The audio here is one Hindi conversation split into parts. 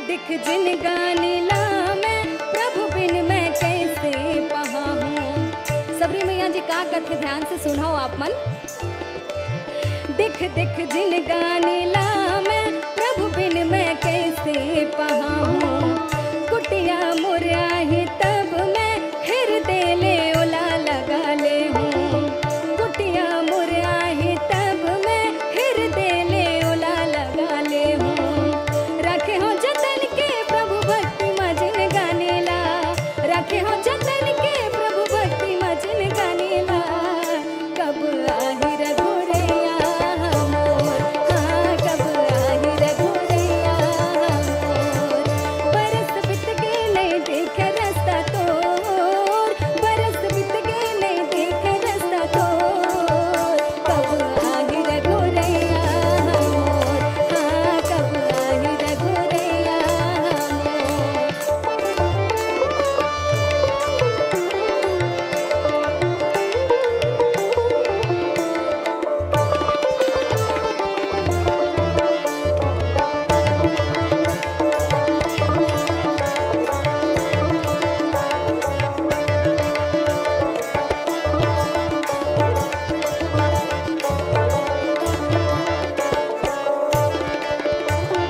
दिख जिन गानीला मैं प्रभु बिन मैं कैसे पहा हूँ। सबरी मैया जी का कथे ध्यान से सुनो आप मन। दिख दिख जिन गानीला मैं प्रभु बिन मैं कैसे पहा हूँ। कुटिया मुरिया ही तब मैं हृदय ले ओला लगा ले हूँ। कुटिया मुरिया ही तब मैं हृदय ले ओला लगा ले हूँ। रखे हो जतन के प्रभु भक्ति मजिन गानेला। रखे हो जतन के प्रभु भक्ति मजिन गानेला। कब आहि रघुरैया मोर, हाँ कब आहि रघुरैया मोर। बरस बीत गए नहीं देखे रास्ता तोर। बरस बीत गए नहीं देखे रास्ता तोर। कब आहि रघुरैया मोर, हाँ कब आहि रघुरैया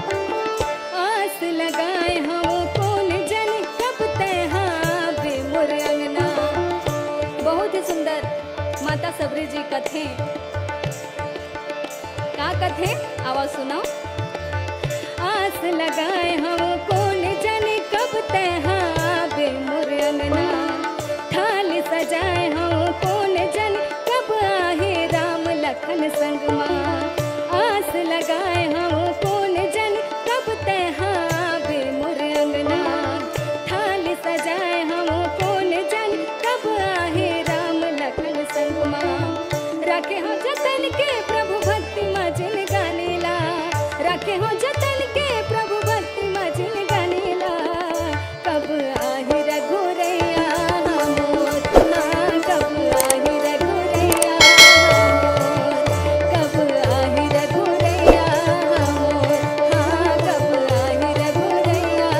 आस लगाए हम कौन जन कब तय हाँ बे मोर अंगना। बहुत ही सुंदर माता सबरी जी कथे का कथे आवाज सुनाओ। आस लगाए हम कौन जन कब तय हाँ बे मोर अंगना। थाल सजाए हम कौन जन कब आहे राम लखन संग माँ। आस लगाए हम कौन जन कब तय हाँ बे मोर अंगना। थाल सजाए हम कौन जन कब आहे राम लखन संग माँ। रखे हो जतन के प्रभु भक्ति मजिन गानेला। रखे हो जतन के प्रभु भक्ति मजिन गानेला। कब आहि रघुरैया मोर, हाँ कब आहि रघुरैया मोर। कब आहि रघुरैया मोर, हाँ कब आहि रघुरैया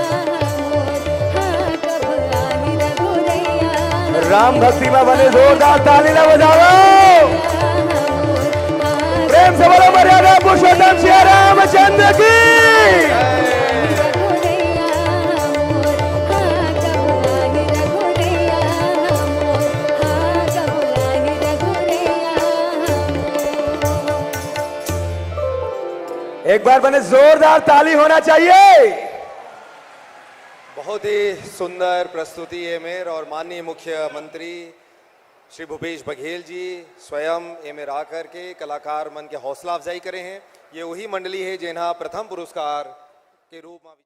मोर। हाँ कब आहि रघुरैया राम भक्ति में बने जोरदार ताली ना बजाओ। प्रेम से बोलो मर्यादा पुरुषोत्तम श्री रामचंद्र की। रघुरैया मोर, हाँ कब आहि रघुरैया मोर। हाँ कब आहि रघुरैया मोर। एक बार बने जोरदार ताली होना चाहिए। बहुत ही सुंदर प्रस्तुति है मेर और माननीय मुख्यमंत्री श्री भूपेश बघेल जी स्वयं एमेर आकर के कलाकार मन के हौसला अफजाई करे हैं। ये वही मंडली है जिन्हें प्रथम पुरस्कार के रूप में